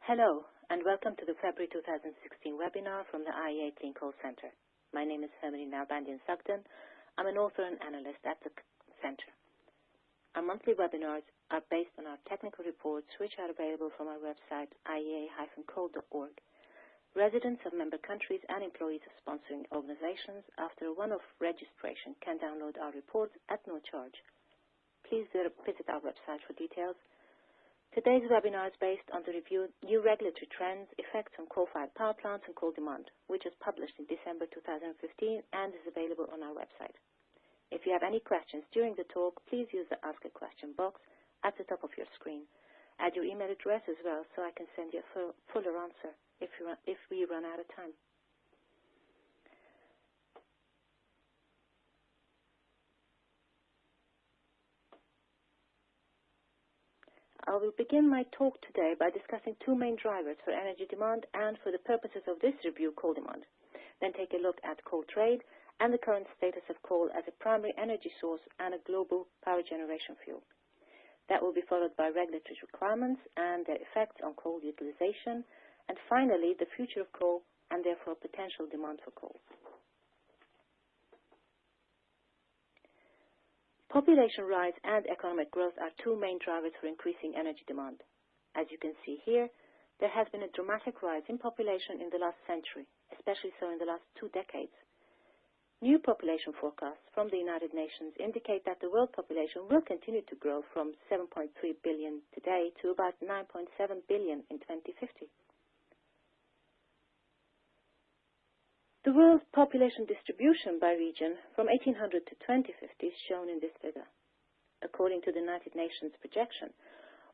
Hello, and welcome to the February 2016 webinar from the IEA Clean Coal Center. My name is Hermione Nalbandian-Sugden. I'm an author and analyst at the center. Our monthly webinars are based on our technical reports, which are available from our website, iea-coal.org. Residents of member countries and employees of sponsoring organizations, after a one-off registration, can download our reports at no charge. Please visit our website for details. Today's webinar is based on the review New Regulatory Trends, Effects on Coal-Fired Power Plants and Coal Demand, which was published in December 2015 and is available on our website. If you have any questions during the talk, please use the Ask a Question box at the top of your screen. Add your email address as well so I can send you a fuller answer if we run out of time. I will begin my talk today by discussing two main drivers for energy demand and, for the purposes of this review, coal demand. Then take a look at coal trade and the current status of coal as a primary energy source and a global power generation fuel. That will be followed by regulatory requirements and their effects on coal utilization, and finally the future of coal and therefore potential demand for coal. Population rise and economic growth are two main drivers for increasing energy demand. As you can see here, there has been a dramatic rise in population in the last century, especially so in the last 2 decades. New population forecasts from the United Nations indicate that the world population will continue to grow from 7.3 billion today to about 9.7 billion in 2050. The world's population distribution by region from 1800 to 2050 is shown in this figure. According to the United Nations projection,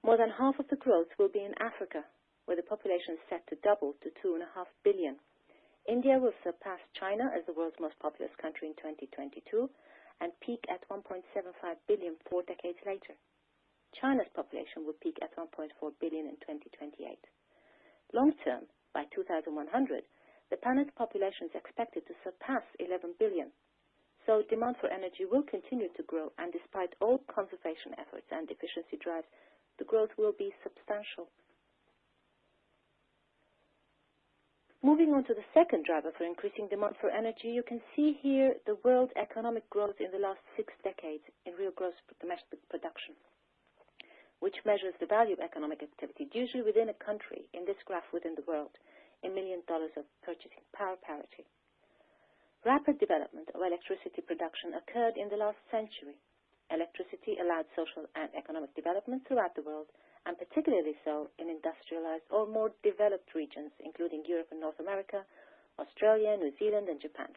more than half of the growth will be in Africa, where the population is set to double to 2.5 billion. India will surpass China as the world's most populous country in 2022 and peak at 1.75 billion 4 decades later. China's population will peak at 1.4 billion in 2028. Long term, by 2100, the planet's population is expected to surpass 11 billion. So demand for energy will continue to grow, and despite all conservation efforts and efficiency drives, the growth will be substantial. Moving on to the second driver for increasing demand for energy, you can see here the world economic growth in the last 6 decades in real gross domestic production, which measures the value of economic activity, usually within a country, in this graph within the world, in $1 million of purchasing power parity. Rapid development of electricity production occurred in the last century. Electricity allowed social and economic development throughout the world, and particularly so in industrialized or more developed regions, including Europe and North America, Australia, New Zealand, and Japan.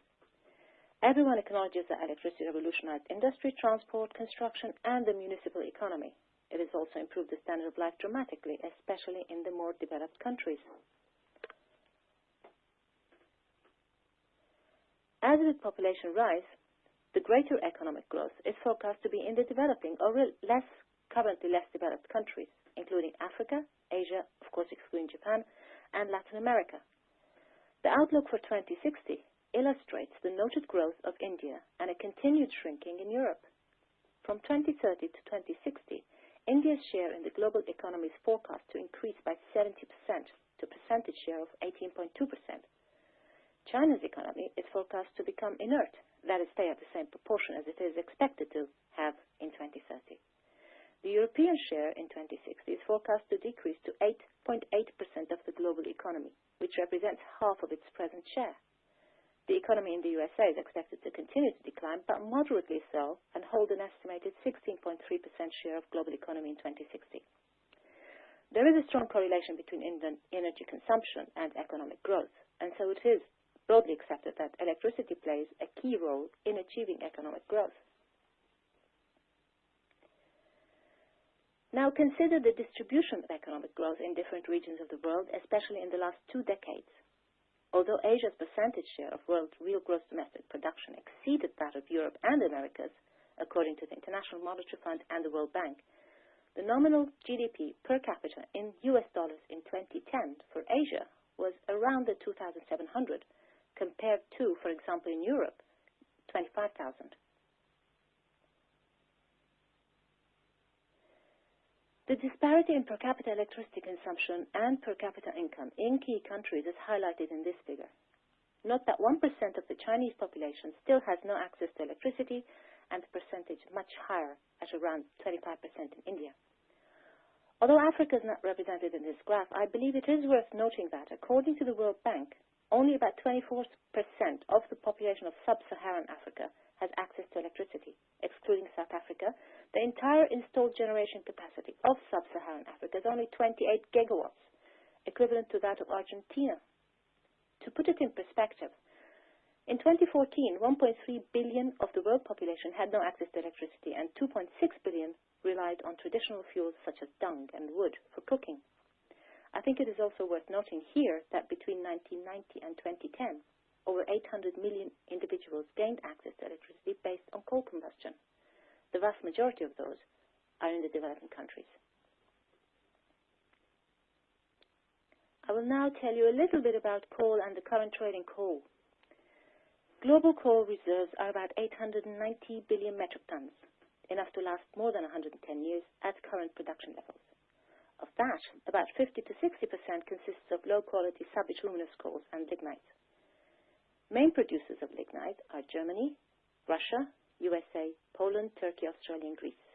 Everyone acknowledges that electricity revolutionized industry, transport, construction, and the municipal economy. It has also improved the standard of life dramatically, especially in the more developed countries. As with population rise, the greater economic growth is forecast to be in the developing or currently less developed countries, including Africa, Asia, of course excluding Japan, and Latin America. The outlook for 2060 illustrates the noted growth of India and a continued shrinking in Europe. From 2030 to 2060, India's share in the global economy is forecast to increase by 70% to a percentage share of 18.2%. China's economy is forecast to become inert, that is, stay at the same proportion as it is expected to have in 2030. The European share in 2060 is forecast to decrease to 8.8% of the global economy, which represents half of its present share. The economy in the USA is expected to continue to decline, but moderately so, and hold an estimated 16.3% share of global economy in 2060. There is a strong correlation between energy consumption and economic growth, and so it is broadly accepted that electricity plays a key role in achieving economic growth. Now consider the distribution of economic growth in different regions of the world, especially in the last 2 decades. Although Asia's percentage share of world real gross domestic production exceeded that of Europe and Americas, according to the International Monetary Fund and the World Bank, the nominal GDP per capita in US dollars in 2010 for Asia was around the 2,700, compared to, for example, in Europe, 25,000. The disparity in per capita electricity consumption and per capita income in key countries is highlighted in this figure. Note that 1% of the Chinese population still has no access to electricity, and the percentage much higher at around 25% in India. Although Africa is not represented in this graph, I believe it is worth noting that, according to the World Bank, only about 24% of the population of sub-Saharan Africa has access to electricity. Excluding South Africa, the entire installed generation capacity of sub-Saharan Africa is only 28 gigawatts, equivalent to that of Argentina. To put it in perspective, in 2014, 1.3 billion of the world population had no access to electricity, and 2.6 billion relied on traditional fuels such as dung and wood for cooking. I think it is also worth noting here that between 1990 and 2010, over 800 million individuals gained access to electricity based on coal combustion. The vast majority of those are in the developing countries. I will now tell you a little bit about coal and the current trade in coal. Global coal reserves are about 890 billion metric tons, enough to last more than 110 years at current production levels. Of that, about 50 to 60% consists of low-quality subbituminous coals and lignite. Main producers of lignite are Germany, Russia, USA, Poland, Turkey, Australia, and Greece.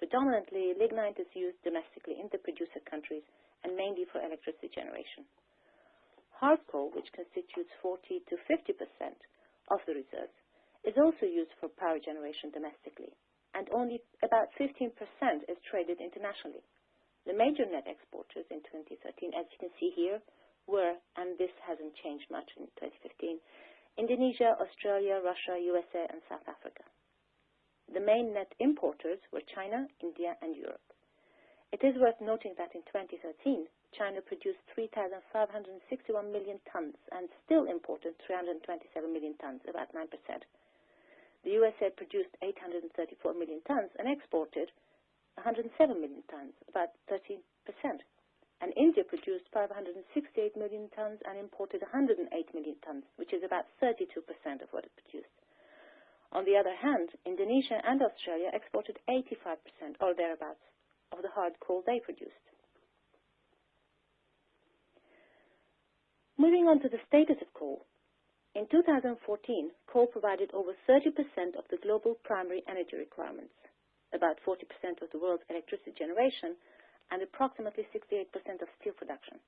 Predominantly, lignite is used domestically in the producer countries and mainly for electricity generation. Hard coal, which constitutes 40 to 50% of the reserves, is also used for power generation domestically, and only about 15% is traded internationally. The major net exporters in 2013, as you can see here, were, and this hasn't changed much in 2015, Indonesia, Australia, Russia, USA, and South Africa. The main net importers were China, India, and Europe. It is worth noting that in 2013, China produced 3,561 million tons and still imported 327 million tons, about 9%. The USA produced 834 million tons and exported 107 million tons, about 13%. And India produced 568 million tons and imported 108 million tons, which is about 32% of what it produced. On the other hand, Indonesia and Australia exported 85% or thereabouts of the hard coal they produced. Moving on to the status of coal. In 2014, coal provided over 30% of the global primary energy requirements, about 40% of the world's electricity generation, and approximately 68% of steel production.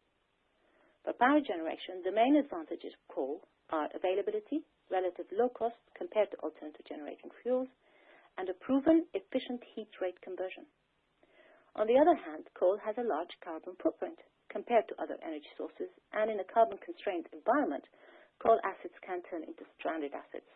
For power generation, the main advantages of coal are availability, relative low cost compared to alternative generating fuels, and a proven efficient heat rate conversion. On the other hand, coal has a large carbon footprint compared to other energy sources, and in a carbon-constrained environment, coal assets can turn into stranded assets.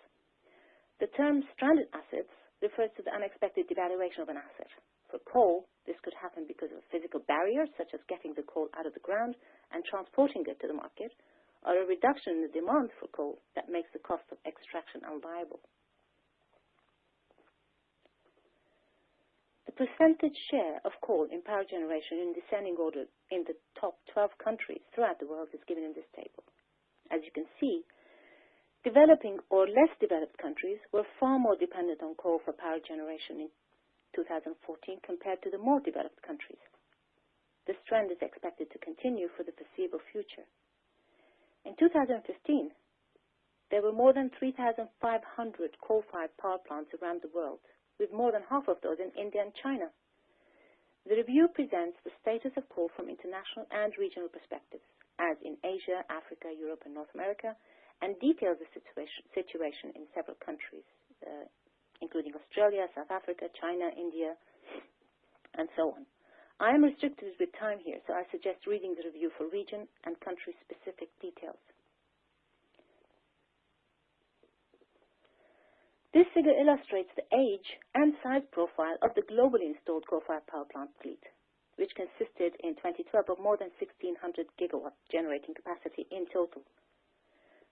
The term stranded assets refers to the unexpected devaluation of an asset. For coal, this could happen because of physical barriers, such as getting the coal out of the ground and transporting it to the market, or a reduction in the demand for coal that makes the cost of extraction unviable. The percentage share of coal in power generation in descending order in the top 12 countries throughout the world is given in this table. As you can see, developing or less developed countries were far more dependent on coal for power generation in 2014 compared to the more developed countries. This trend is expected to continue for the foreseeable future. In 2015, there were more than 3,500 coal-fired power plants around the world, with more than half of those in India and China. The review presents the status of coal from international and regional perspectives, as in Asia, Africa, Europe, and North America, and details the situation in several countries, including Australia, South Africa, China, India, and so on. I am restricted with time here, so I suggest reading the review for region and country-specific details. This figure illustrates the age and size profile of the globally installed coal-fired power plant fleet, which consisted in 2012 of more than 1,600 gigawatt generating capacity in total.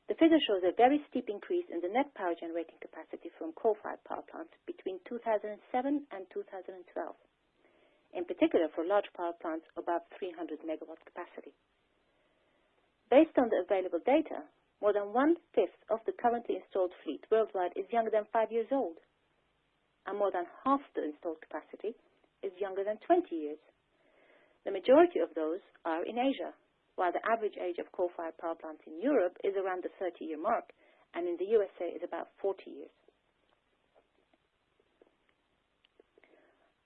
The figure shows a very steep increase in the net power generating capacity from coal-fired power plants between 2007 and 2012, in particular for large power plants above 300 megawatt capacity. Based on the available data, more than 1/5 of the currently installed fleet worldwide is younger than 5 years old, and more than half the installed capacity is younger than 20 years. The majority of those are in Asia, while the average age of coal-fired power plants in Europe is around the 30-year mark, and in the USA is about 40 years.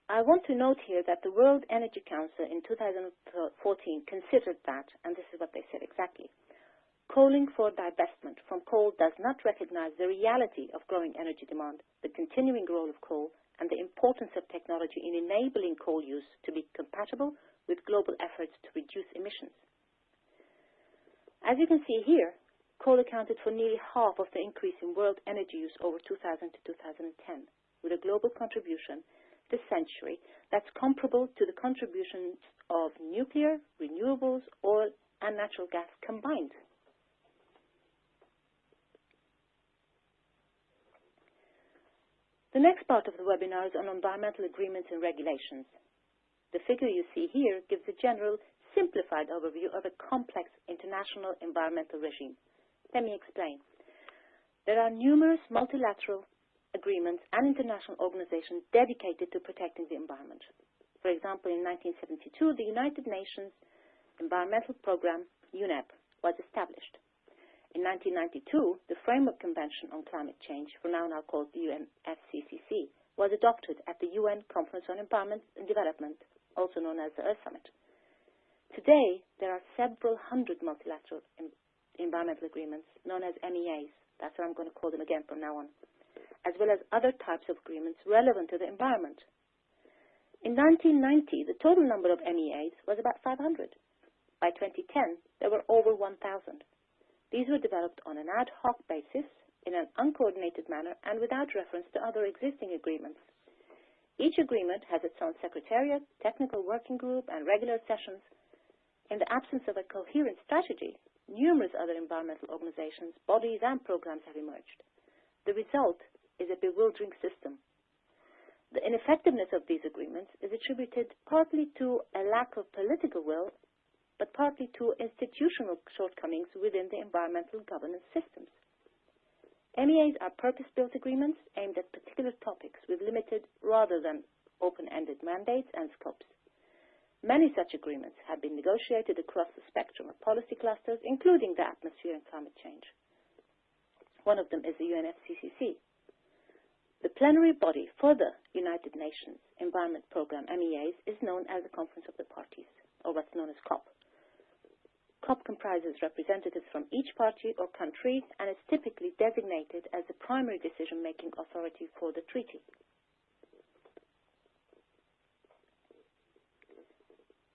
I want to note here that the World Energy Council in 2014 considered that, and this is what they said exactly, calling for divestment from coal does not recognize the reality of growing energy demand, the continuing role of coal, and the importance of technology in enabling coal use to be compatible with global efforts to reduce emissions. As you can see here, coal accounted for nearly half of the increase in world energy use over 2000 to 2010, with a global contribution this century that's comparable to the contributions of nuclear, renewables, oil, and natural gas combined. The next part of the webinar is on environmental agreements and regulations. The figure you see here gives a general, simplified overview of a complex international environmental regime. Let me explain. There are numerous multilateral agreements and international organizations dedicated to protecting the environment. For example, in 1972, the United Nations Environmental Programme, UNEP, was established. In 1992, the Framework Convention on Climate Change, for now called the UNFCCC, was adopted at the UN Conference on Environment and Development, also known as the Earth Summit. Today, there are several hundred multilateral environmental agreements, known as MEAs, that's what I'm going to call them again from now on, as well as other types of agreements relevant to the environment. In 1990, the total number of MEAs was about 500. By 2010, there were over 1,000. These were developed on an ad hoc basis, in an uncoordinated manner, and without reference to other existing agreements. Each agreement has its own secretariat, technical working group, and regular sessions. In the absence of a coherent strategy, numerous other environmental organizations, bodies, and programs have emerged. The result is a bewildering system. The ineffectiveness of these agreements is attributed partly to a lack of political will, but partly to institutional shortcomings within the environmental governance systems. MEAs are purpose-built agreements aimed at particular topics with limited rather than open-ended mandates and scopes. Many such agreements have been negotiated across the spectrum of policy clusters, including the atmosphere and climate change. One of them is the UNFCCC. The plenary body for the United Nations Environment Programme, MEAs, is known as the Conference of the Parties, or what's known as COP. COP comprises representatives from each party or country and is typically designated as the primary decision-making authority for the treaty.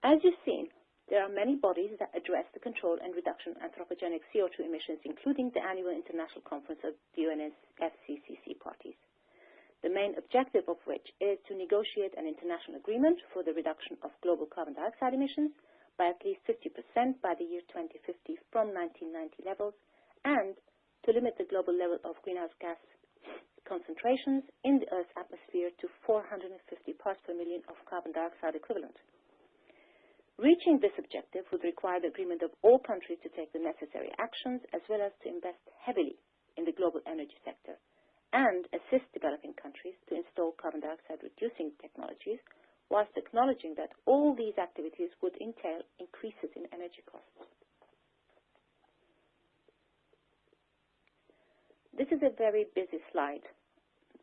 As you've seen, there are many bodies that address the control and reduction of anthropogenic CO2 emissions, including the annual International Conference of the UNFCCC parties. The main objective of which is to negotiate an international agreement for the reduction of global carbon dioxide emissions by at least 50% by the year 2050 from 1990 levels, and to limit the global level of greenhouse gas concentrations in the Earth's atmosphere to 450 parts per million of carbon dioxide equivalent. Reaching this objective would require the agreement of all countries to take the necessary actions, as well as to invest heavily in the global energy sector and assist developing countries to install carbon dioxide reducing technologies, whilst acknowledging that all these activities would entail increases in energy costs. This is a very busy slide,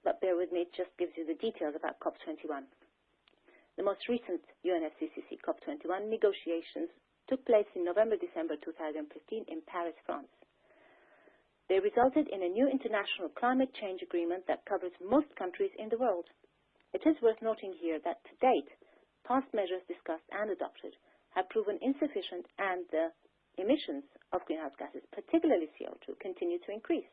but bear with me, it just gives you the details about COP21. The most recent UNFCCC COP21 negotiations took place in November-December 2015 in Paris, France. They resulted in a new international climate change agreement that covers most countries in the world. It is worth noting here that to date, past measures discussed and adopted have proven insufficient, and the emissions of greenhouse gases, particularly CO2, continue to increase.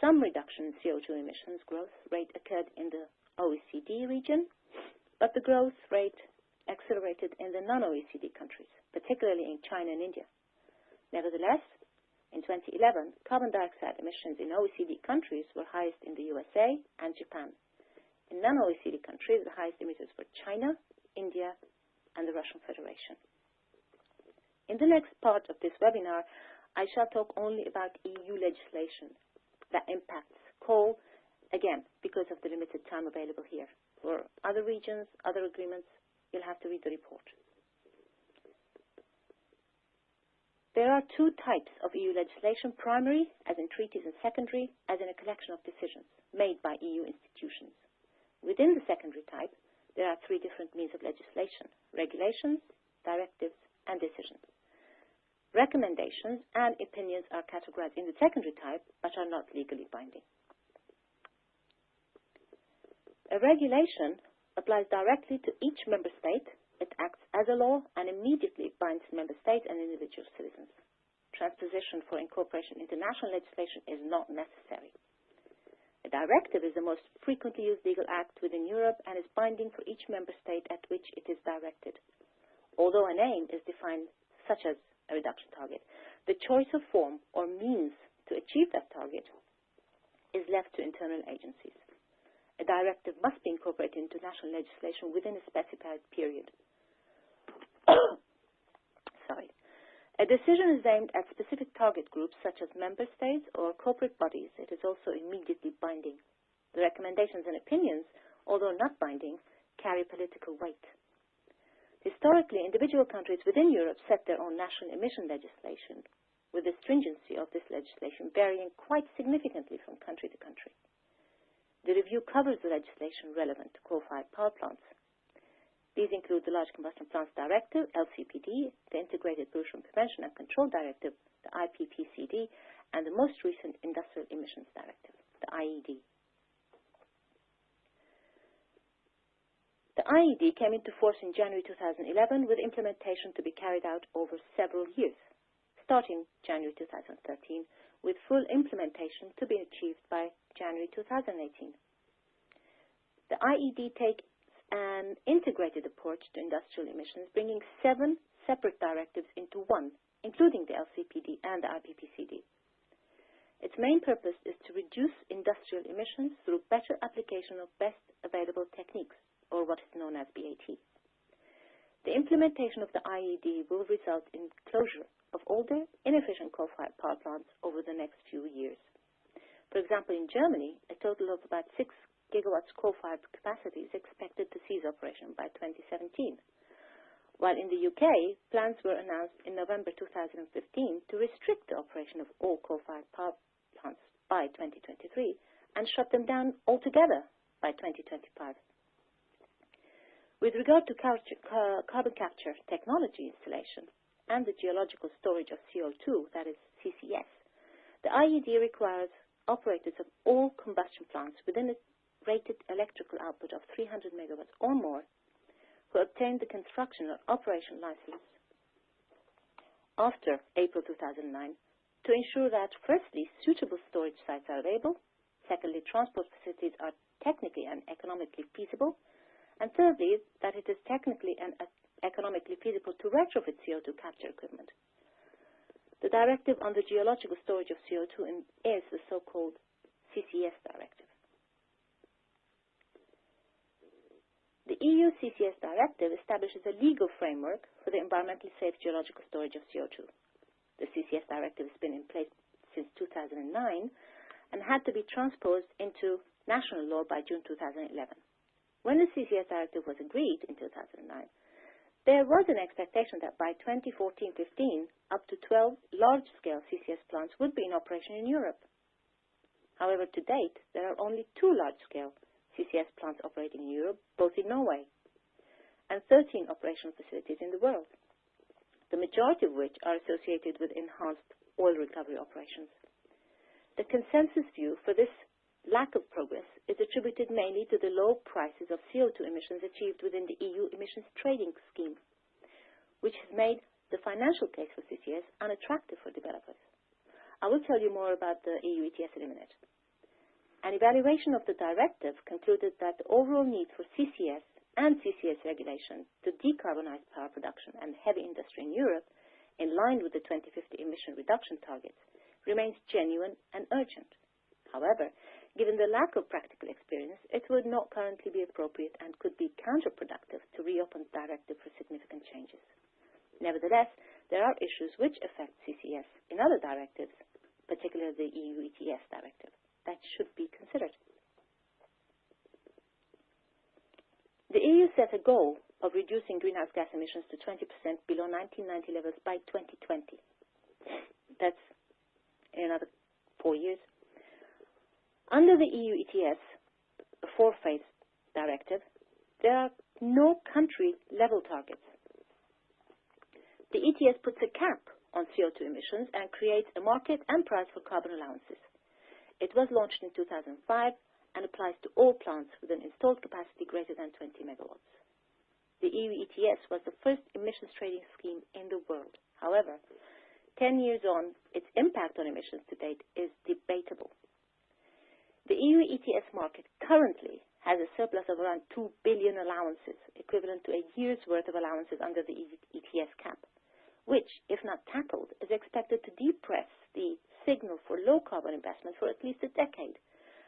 Some reduction in CO2 emissions growth rate occurred in the OECD region, but the growth rate accelerated in the non-OECD countries, particularly in China and India. Nevertheless, in 2011, carbon dioxide emissions in OECD countries were highest in the USA and Japan. In non-OECD countries, the highest emitters were China, India, and the Russian Federation. In the next part of this webinar, I shall talk only about EU legislation that impacts coal, again, because of the limited time available here. For other regions, other agreements, you'll have to read the report. There are two types of EU legislation, primary, as in treaties, and secondary, as in a collection of decisions made by EU institutions. Within the secondary type, there are three different means of legislation: regulations, directives, and decisions. Recommendations and opinions are categorized in the secondary type, but are not legally binding. A regulation applies directly to each member state. It acts as a law and immediately binds member states and individual citizens. Transposition for incorporation into national legislation is not necessary. A directive is the most frequently used legal act within Europe and is binding for each member state at which it is directed. Although an aim is defined, such as a reduction target, the choice of form or means to achieve that target is left to internal agencies. A directive must be incorporated into national legislation within a specified period. Sorry. A decision is aimed at specific target groups such as member states or corporate bodies. It is also immediately binding. The recommendations and opinions, although not binding, carry political weight. Historically, individual countries within Europe set their own national emission legislation, with the stringency of this legislation varying quite significantly from country to country. The review covers the legislation relevant to coal-fired power plants. These include the Large Combustion Plants Directive, LCPD, the Integrated Pollution Prevention and Control Directive, the IPPCD, and the most recent Industrial Emissions Directive, the IED. The IED came into force in January 2011, with implementation to be carried out over several years, starting January 2013, with full implementation to be achieved by January 2018. The IED takes an integrated approach to industrial emissions, bringing 7 separate directives into one, including the LCPD and the IPPCD. Its main purpose is to reduce industrial emissions through better application of best available techniques, or what is known as BAT. The implementation of the IED will result in closure of older, inefficient coal-fired power plants over the next few years. For example, in Germany, a total of about 6 gigawatts coal-fired capacity is expected to cease operation by 2017, while in the UK, plans were announced in November 2015 to restrict the operation of all coal-fired power plants by 2023 and shut them down altogether by 2025. With regard to carbon capture technology installation and the geological storage of CO2, that is CCS, the IED requires operators of all combustion plants within a rated electrical output of 300 megawatts or more who obtained the construction or operation license after April 2009 to ensure that, firstly, suitable storage sites are available, secondly, transport facilities are technically and economically feasible, and thirdly, that it is technically and economically feasible to retrofit CO2 capture equipment. The directive on the geological storage of CO2 is the so-called CCS Directive. The EU CCS Directive establishes a legal framework for the environmentally safe geological storage of CO2. The CCS Directive has been in place since 2009 and had to be transposed into national law by June 2011. When the CCS Directive was agreed in 2009, there was an expectation that by 2014-15, up to 12 large-scale CCS plants would be in operation in Europe. However, to date, there are only 2 large-scale CCS plants operating in Europe, both in Norway, and 13 operational facilities in the world, the majority of which are associated with enhanced oil recovery operations. The consensus view for this lack of progress is attributed mainly to the low prices of CO2 emissions achieved within the EU emissions trading scheme, which has made the financial case for CCS unattractive for developers. I will tell you more about the EU ETS in a minute. An evaluation of the directive concluded that the overall need for CCS and CCS regulation to decarbonize power production and heavy industry in Europe, in line with the 2050 emission reduction targets, remains genuine and urgent. However, given the lack of practical experience, it would not currently be appropriate and could be counterproductive to reopen the directive for significant changes. Nevertheless, there are issues which affect CCS in other directives, particularly the EU ETS Directive, that should be considered. The EU set a goal of reducing greenhouse gas emissions to 20% below 1990 levels by 2020. That's in another 4 years. Under the EU ETS, the four-phase directive, there are no country-level targets. The ETS puts a cap on CO2 emissions and creates a market and price for carbon allowances. It was launched in 2005 and applies to all plants with an installed capacity greater than 20 megawatts. The EU ETS was the first emissions trading scheme in the world. However, 10 years on, its impact on emissions to date is debatable. The EU ETS market currently has a surplus of around 2 billion allowances, equivalent to a year's worth of allowances under the ETS cap, which, if not tackled, is expected to depress the signal for low-carbon investment for at least a decade,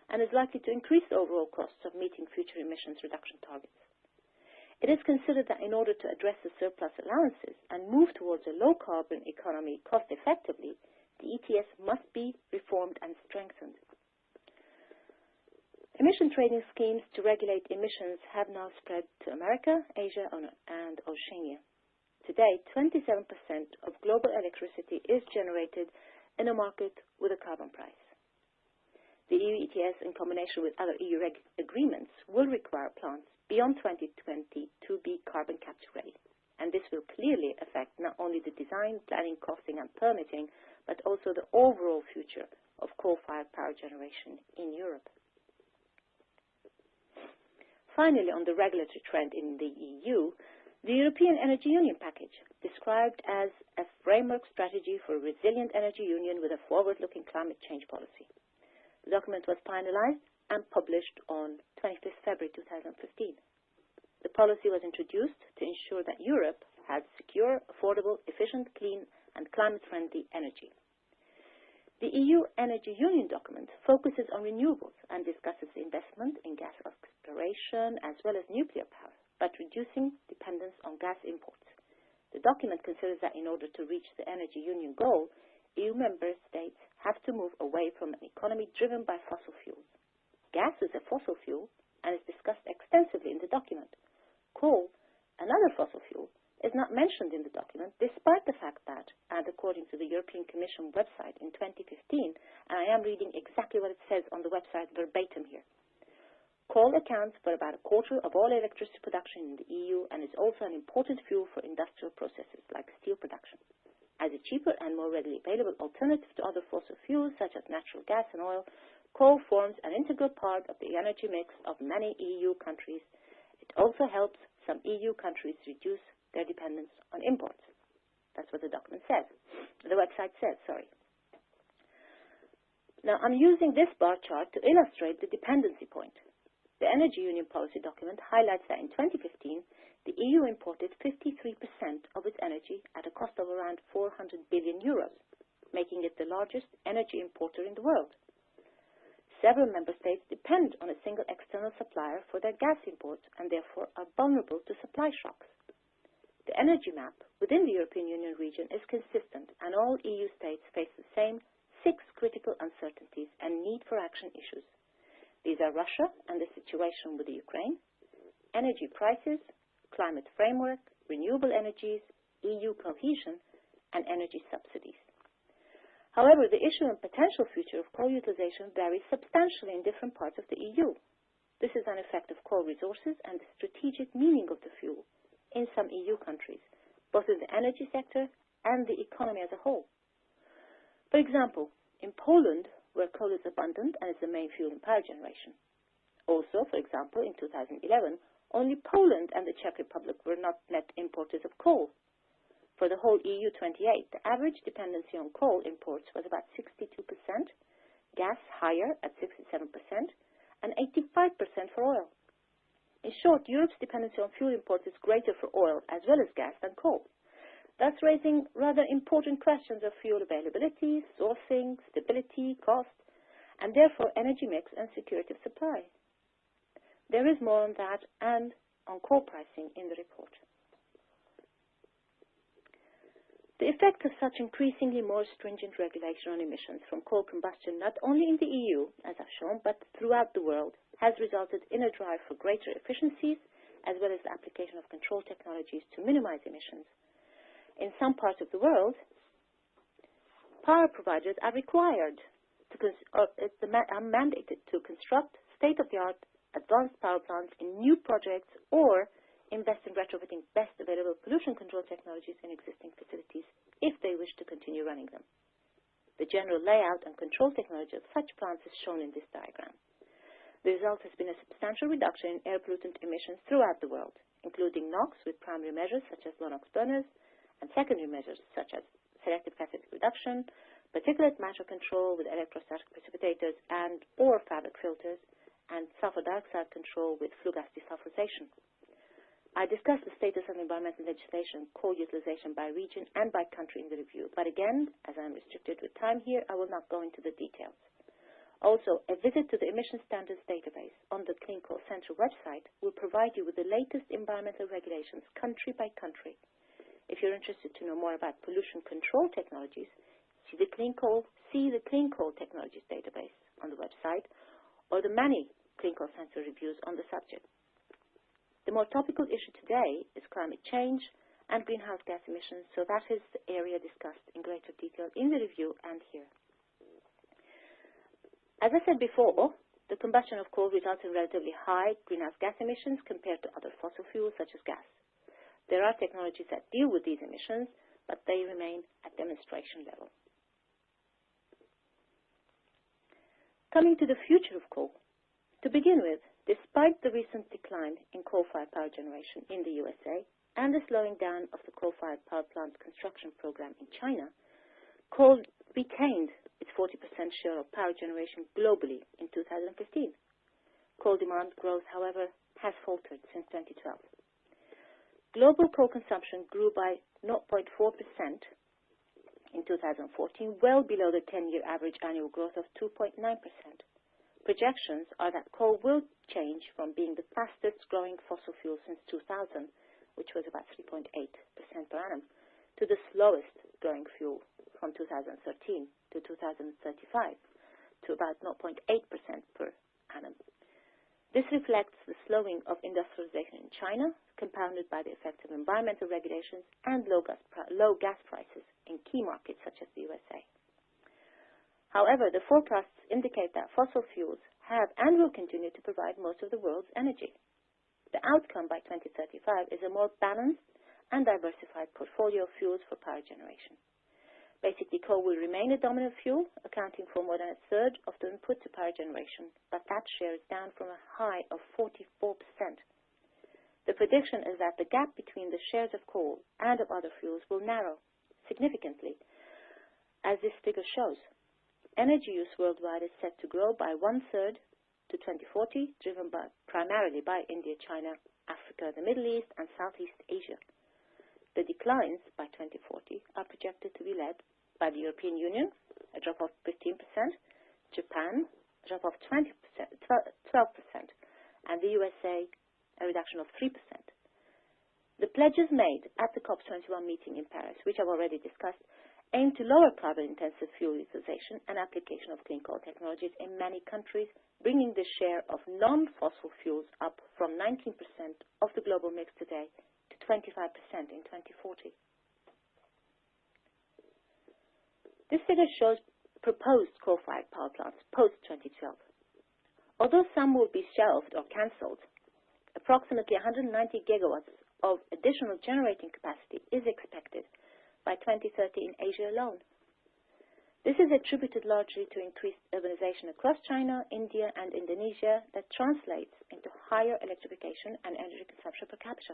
and is likely to increase the overall costs of meeting future emissions reduction targets. It is considered that in order to address the surplus allowances and move towards a low-carbon economy cost-effectively, the ETS must be reformed and strengthened. Emission trading schemes to regulate emissions have now spread to America, Asia, and Oceania. Today, 27% of global electricity is generated in a market with a carbon price. The EU ETS, in combination with other EU agreements, will require plants beyond 2020 to be carbon capture ready. And this will clearly affect not only the design, planning, costing and permitting, but also the overall future of coal-fired power generation in Europe. Finally, on the regulatory trend in the EU, the European Energy Union package, described as a framework strategy for a resilient energy union with a forward-looking climate change policy. The document was finalized and published on 25th February 2015. The policy was introduced to ensure that Europe had secure, affordable, efficient, clean and climate-friendly energy. The EU Energy Union document focuses on renewables and discusses investment in gas exploration as well as nuclear power, but reducing dependence on gas imports. The document considers that in order to reach the Energy Union goal, EU member states have to move away from an economy driven by fossil fuels. Gas is a fossil fuel and is discussed extensively in the document. Coal, another fossil fuel, is not mentioned in the document, despite the fact that, and according to the European Commission website in 2015, and I am reading exactly what it says on the website verbatim here, coal accounts for about a quarter of all electricity production in the EU and is also an important fuel for industrial processes like steel production. As a cheaper and more readily available alternative to other fossil fuels such as natural gas and oil, coal forms an integral part of the energy mix of many EU countries. It also helps some EU countries reduce their dependence on imports. That's what the document says. The website says, sorry. Now, I'm using this bar chart to illustrate the dependency point. The Energy Union policy document highlights that in 2015, the EU imported 53% of its energy at a cost of around 400 billion euros, making it the largest energy importer in the world. Several member states depend on a single external supplier for their gas imports and therefore are vulnerable to supply shocks. The energy map within the European Union region is consistent and all EU states face the same 6 critical uncertainties and need for action issues. These are Russia and the situation with the Ukraine, energy prices, climate framework, renewable energies, EU cohesion, and energy subsidies. However, the issue and potential future of coal utilization varies substantially in different parts of the EU. This is an effect of coal resources and the strategic meaning of the fuel in some EU countries, both in the energy sector and the economy as a whole. For example, in Poland, where coal is abundant and is the main fuel in power generation. Also, for example, in 2011, only Poland and the Czech Republic were not net importers of coal. For the whole EU 28, the average dependency on coal imports was about 62%, gas higher at 67%, and 85% for oil. In short, Europe's dependency on fuel imports is greater for oil as well as gas than coal, thus raising rather important questions of fuel availability, sourcing, stability, cost, and therefore energy mix and security of supply. There is more on that and on coal pricing in the report. The effect of such increasingly more stringent regulation on emissions from coal combustion, not only in the EU, as I've shown, but throughout the world, has resulted in a drive for greater efficiencies, as well as the application of control technologies to minimize emissions. In some parts of the world, power providers are required are mandated to construct state-of-the-art advanced power plants in new projects or invest in retrofitting best available pollution control technologies in existing facilities if they wish to continue running them. The general layout and control technology of such plants is shown in this diagram. The result has been a substantial reduction in air pollutant emissions throughout the world, including NOx with primary measures such as low-NOx burners and secondary measures such as selective catalytic reduction, particulate matter control with electrostatic precipitators and or fabric filters, and sulfur dioxide control with flue gas desulfurization. I discussed the status of environmental legislation, coal utilization by region and by country in the review, but again, as I am restricted with time here, I will not go into the details. Also, a visit to the Emission Standards Database on the Clean Coal Central website will provide you with the latest environmental regulations country by country. If you're interested to know more about pollution control technologies, see the Clean Coal Technologies Database on the website, or the many Clean Coal Central reviews on the subject. The more topical issue today is climate change and greenhouse gas emissions, so that is the area discussed in greater detail in the review and here. As I said before, the combustion of coal results in relatively high greenhouse gas emissions compared to other fossil fuels such as gas. There are technologies that deal with these emissions, but they remain at demonstration level. Coming to the future of coal. To begin with, despite the recent decline in coal-fired power generation in the USA and the slowing down of the coal-fired power plant construction program in China, coal retained its 40% share of power generation globally in 2015. Coal demand growth, however, has faltered since 2012. Global coal consumption grew by 0.4% in 2014, well below the 10-year average annual growth of 2.9%. Projections are that coal will change from being the fastest growing fossil fuel since 2000, which was about 3.8% per annum, to the slowest growing fuel from 2013 to 2035, to about 0.8% per annum. This reflects the slowing of industrialization in China, compounded by the effects of environmental regulations and low gas prices in key markets such as the USA. However, the forecasts indicate that fossil fuels have and will continue to provide most of the world's energy. The outcome by 2035 is a more balanced and diversified portfolio of fuels for power generation. Basically, coal will remain a dominant fuel, accounting for more than a third of the input to power generation, but that share is down from a high of 44%. The prediction is that the gap between the shares of coal and of other fuels will narrow significantly, as this figure shows. Energy use worldwide is set to grow by 1/3 to 2040, driven primarily by India, China, Africa, the Middle East, and Southeast Asia. The declines by 2040 are projected to be led by the European Union, a drop of 15%, Japan, a drop of 12%, and the USA, a reduction of 3%. The pledges made at the COP21 meeting in Paris, which I've already discussed, aim to lower carbon-intensive fuel utilization and application of clean coal technologies in many countries, bringing the share of non-fossil fuels up from 19% of the global mix today to 25% in 2040. This figure shows proposed coal-fired power plants post-2012. Although some will be shelved or cancelled, approximately 190 gigawatts of additional generating capacity is expected by 2030 in Asia alone. This is attributed largely to increased urbanization across China, India, and Indonesia that translates into higher electrification and energy consumption per capita.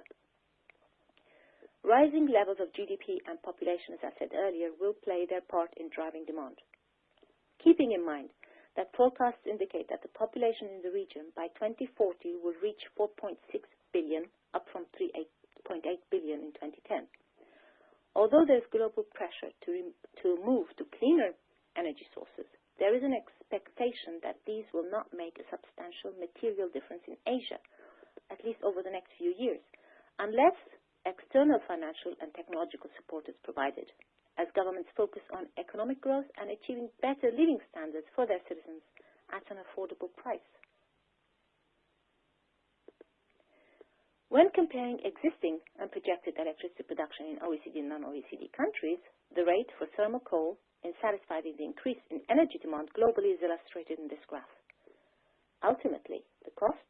Rising levels of GDP and population, as I said earlier, will play their part in driving demand. Keeping in mind that forecasts indicate that the population in the region by 2040 will reach 4.6 billion, up from 3.8 billion in 2010. Although there is global pressure to move to cleaner energy sources, there is an expectation that these will not make a substantial material difference in Asia, at least over the next few years, unless external financial and technological support is provided, as governments focus on economic growth and achieving better living standards for their citizens at an affordable price. When comparing existing and projected electricity production in OECD and non-OECD countries, the rate for thermal coal in satisfying the increase in energy demand globally is illustrated in this graph. Ultimately, the cost,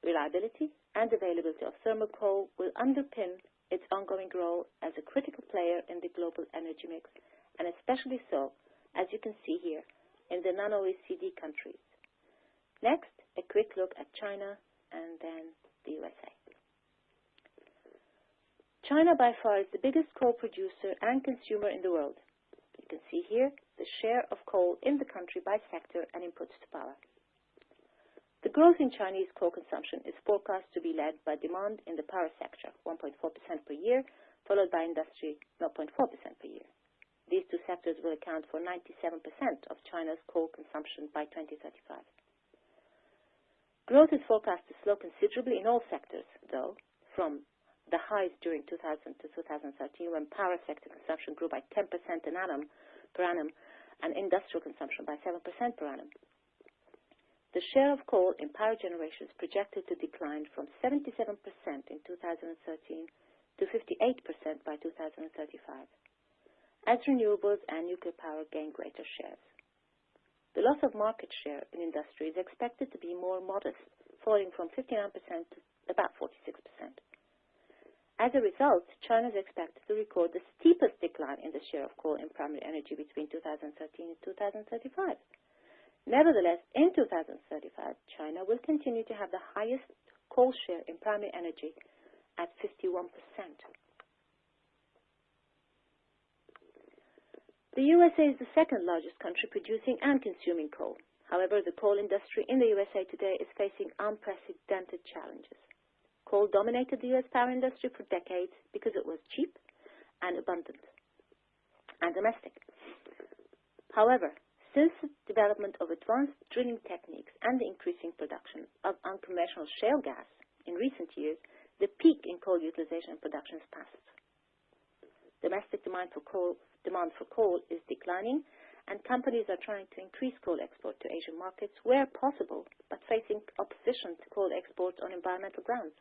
reliability, and availability of thermal coal will underpin its ongoing role as a critical player in the global energy mix, and especially so, as you can see here, in the non-OECD countries. Next, a quick look at China and then the USA. China by far is the biggest coal producer and consumer in the world. You can see here the share of coal in the country by sector and inputs to power. The growth in Chinese coal consumption is forecast to be led by demand in the power sector, 1.4% per year, followed by industry, 0.4% per year. These two sectors will account for 97% of China's coal consumption by 2035. Growth is forecast to slow considerably in all sectors, though, from the highs during 2000 to 2013, when power sector consumption grew by 10% per annum, and industrial consumption by 7% per annum. The share of coal in power generation is projected to decline from 77% in 2013 to 58% by 2035, as renewables and nuclear power gain greater shares. The loss of market share in industry is expected to be more modest, falling from 59% to about 46%. As a result, China is expected to record the steepest decline in the share of coal in primary energy between 2013 and 2035. Nevertheless, in 2035, China will continue to have the highest coal share in primary energy at 51%. The USA is the second largest country producing and consuming coal. However, the coal industry in the USA today is facing unprecedented challenges. Coal dominated the US power industry for decades because it was cheap and abundant and domestic. However, since the development of advanced drilling techniques and the increasing production of unconventional shale gas in recent years, the peak in coal utilization and production has passed. Domestic demand for coal is declining, and companies are trying to increase coal export to Asian markets where possible, but facing opposition to coal exports on environmental grounds.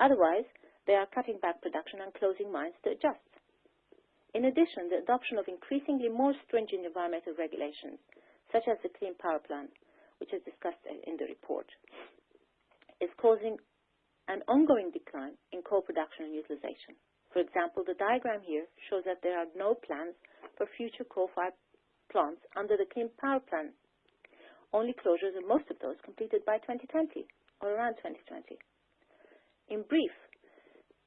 Otherwise, they are cutting back production and closing mines to adjust. In addition, the adoption of increasingly more stringent environmental regulations, such as the Clean Power Plan, which is discussed in the report, is causing an ongoing decline in coal production and utilization. For example, the diagram here shows that there are no plans for future coal-fired plants under the Clean Power Plan. Only closures, and most of those completed by 2020 or around 2020. In brief,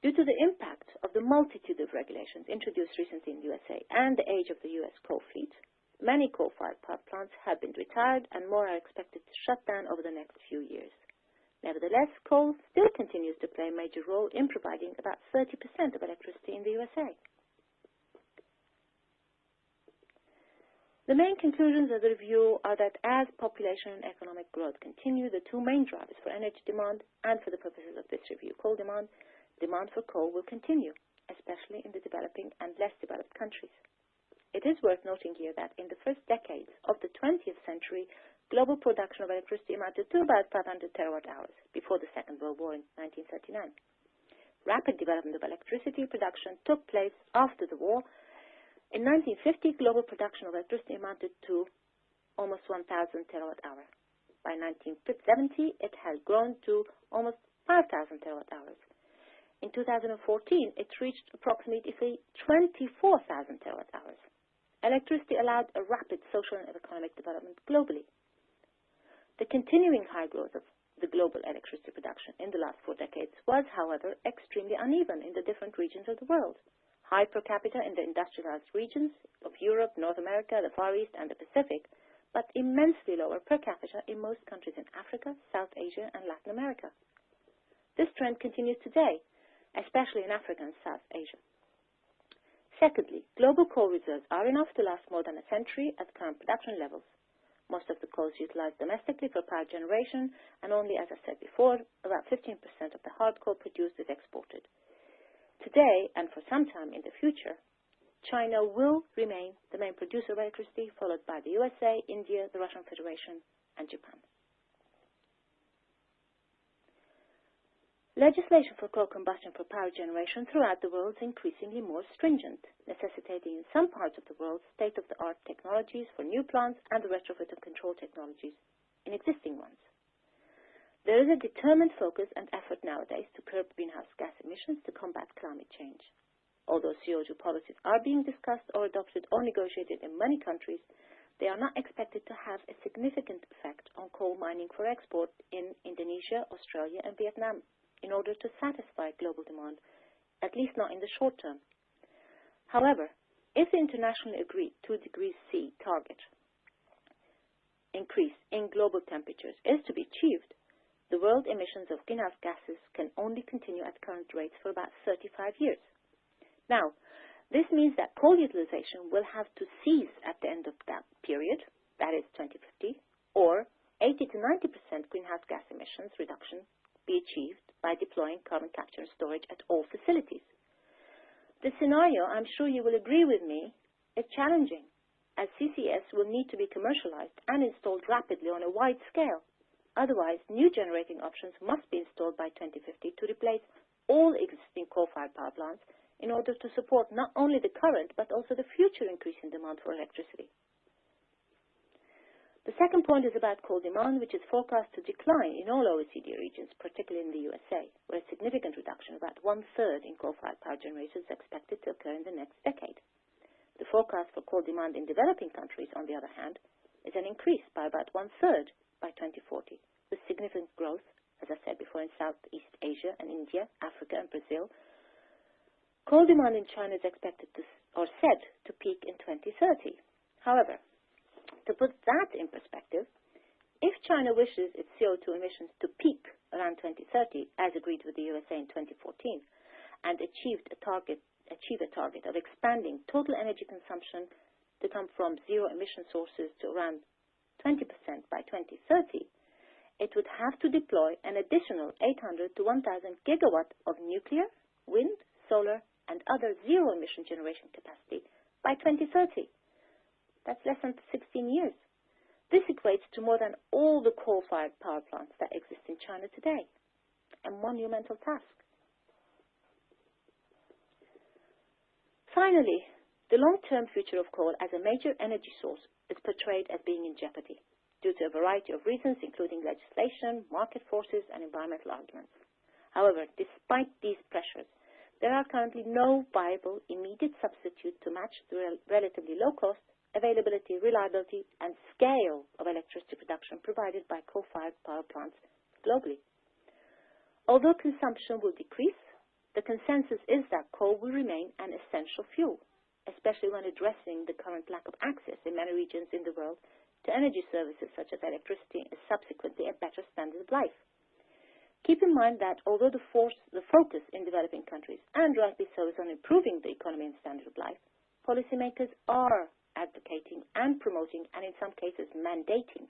due to the impact of the multitude of regulations introduced recently in the USA and the age of the US coal fleet, many coal-fired power plants have been retired and more are expected to shut down over the next few years. Nevertheless, coal still continues to play a major role in providing about 30% of electricity in the USA. The main conclusions of the review are that as population and economic growth continue, the two main drivers for energy demand and for the purposes of this review, coal demand for coal will continue, especially in the developing and less developed countries. It is worth noting here that in the first decades of the 20th century, global production of electricity amounted to about 500 terawatt-hours before the Second World War in 1939. Rapid development of electricity production took place after the war. In 1950, global production of electricity amounted to almost 1,000 terawatt-hours. By 1970, it had grown to almost 5,000 terawatt-hours. In 2014, it reached approximately 24,000 terawatt-hours. Electricity allowed a rapid social and economic development globally. The continuing high growth of the global electricity production in the last 4 decades was, however, extremely uneven in the different regions of the world. High per capita in the industrialized regions of Europe, North America, the Far East, and the Pacific, but immensely lower per capita in most countries in Africa, South Asia, and Latin America. This trend continues today, especially in Africa and South Asia. Secondly, global coal reserves are enough to last more than a century at current production levels. Most of the coal is utilized domestically for power generation, and only, as I said before, about 15% of the hard coal produced is exported. Today, and for some time in the future, China will remain the main producer of electricity, followed by the USA, India, the Russian Federation, and Japan. Legislation for coal combustion for power generation throughout the world is increasingly more stringent, necessitating in some parts of the world state-of-the-art technologies for new plants and the retrofit of control technologies in existing ones. There is a determined focus and effort nowadays to curb greenhouse gas emissions to combat climate change. Although CO2 policies are being discussed or adopted or negotiated in many countries, they are not expected to have a significant effect on coal mining for export in Indonesia, Australia and Vietnam in order to satisfy global demand, at least not in the short term. However, if the internationally agreed 2 degrees C target increase in global temperatures is to be achieved, the world emissions of greenhouse gases can only continue at current rates for about 35 years. Now, this means that coal utilization will have to cease at the end of that period, that is 2050, or 80 to 90% greenhouse gas emissions reduction be achieved by deploying carbon capture and storage at all facilities. The scenario, I'm sure you will agree with me, is challenging, as CCS will need to be commercialized and installed rapidly on a wide scale. Otherwise, new generating options must be installed by 2050 to replace all existing coal-fired power plants in order to support not only the current but also the future increase in demand for electricity. The second point is about coal demand, which is forecast to decline in all OECD regions, particularly in the USA, where a significant reduction of about 1/3 in coal-fired power generation is expected to occur in the next decade. The forecast for coal demand in developing countries, on the other hand, is an increase by about 1/3 by 2040, with significant growth, as I said before, in Southeast Asia and India, Africa and Brazil. Coal demand in China is expected to, or said to peak in 2030. However, to put that in perspective, if China wishes its CO2 emissions to peak around 2030, as agreed with the USA in 2014, and achieve a target of expanding total energy consumption to come from zero emission sources to around 20% by 2030, it would have to deploy an additional 800 to 1,000 gigawatt of nuclear, wind, solar, and other zero emission generation capacity by 2030. That's less than 16 years. This equates to more than all the coal-fired power plants that exist in China today. A monumental task. Finally, the long-term future of coal as a major energy source is portrayed as being in jeopardy due to a variety of reasons, including legislation, market forces, and environmental arguments. However, despite these pressures, there are currently no viable immediate substitute to match the relatively low cost, availability, reliability, and scale of electricity production provided by coal-fired power plants globally. Although consumption will decrease, the consensus is that coal will remain an essential fuel, especially when addressing the current lack of access in many regions in the world to energy services such as electricity and subsequently a better standard of life. Keep in mind that although the focus in developing countries, and rightly so, is on improving the economy and standard of life, policymakers are advocating and promoting, and in some cases mandating,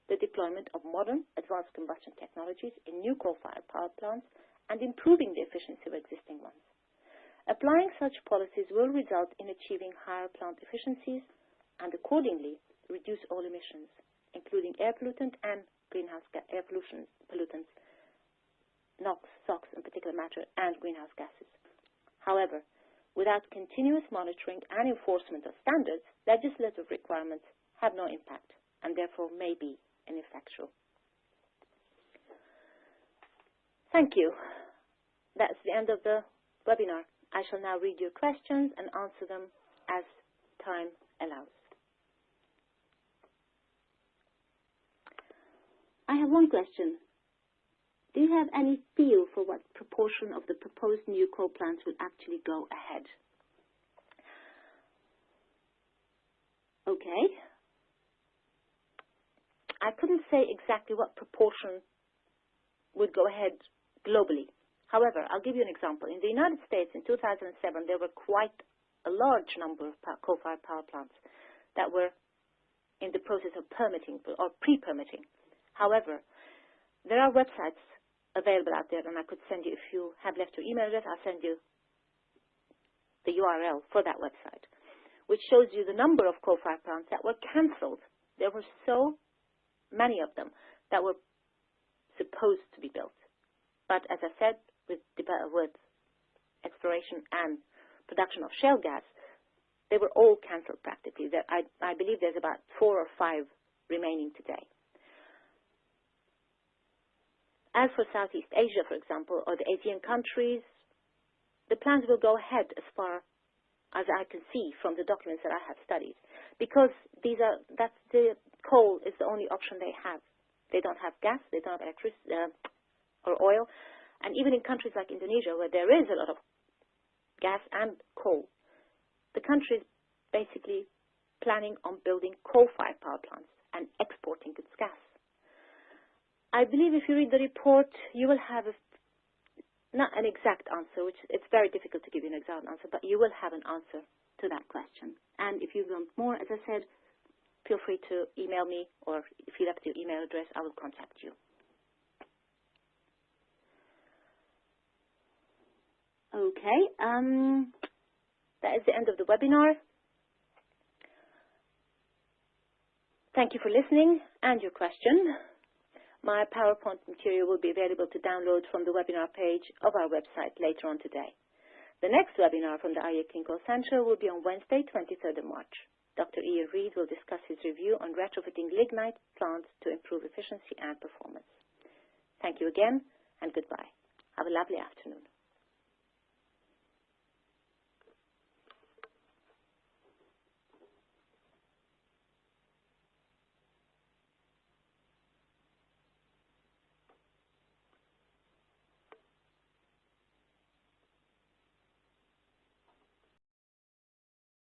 the deployment of modern advanced combustion technologies in new coal-fired power plants and improving the efficiency of existing ones. Applying such policies will result in achieving higher plant efficiencies and accordingly reduce all emissions, including air pollutant and greenhouse gas air pollutants, NOx, SOx in particular matter, and greenhouse gases. However, without continuous monitoring and enforcement of standards, legislative requirements have no impact and therefore may be ineffectual. Thank you. That's the end of the webinar. I shall now read your questions and answer them as time allows. I have one question. Do you have any feel for what proportion of the proposed new coal plants will actually go ahead? Okay. I couldn't say exactly what proportion would go ahead globally. However, I'll give you an example. In the United States in 2007, there were quite a large number of coal-fired power plants that were in the process of permitting or pre-permitting. However, there are websites available out there, and I could send you, if you have left your email address, I'll send you the URL for that website, which shows you the number of coal-fired plants that were cancelled. There were so many of them that were supposed to be built But as I said, with exploration and production of shale gas, they were all cancelled practically. I believe there's about 4 or 5 remaining today. As for Southeast Asia, for example, or the ASEAN countries, the plans will go ahead as far as I can see from the documents that I have studied, because the coal is the only option they have. They don't have gas, they don't have electricity or oil, and even in countries like Indonesia, where there is a lot of gas and coal, the country is basically planning on building coal-fired power plants and exporting its gas. I believe if you read the report, you will have not an exact answer, which it's very difficult to give you an exact answer, but you will have an answer to that question. And if you want more, as I said, feel free to email me, or if you have your email address, I will contact you. Okay, that is the end of the webinar. Thank you for listening and your question. My PowerPoint material will be available to download from the webinar page of our website later on today. The next webinar from the IEA Clinical Center will be on Wednesday, 23rd of March. Dr. Ian Reid will discuss his review on retrofitting lignite plants to improve efficiency and performance. Thank you again, and goodbye. Have a lovely afternoon.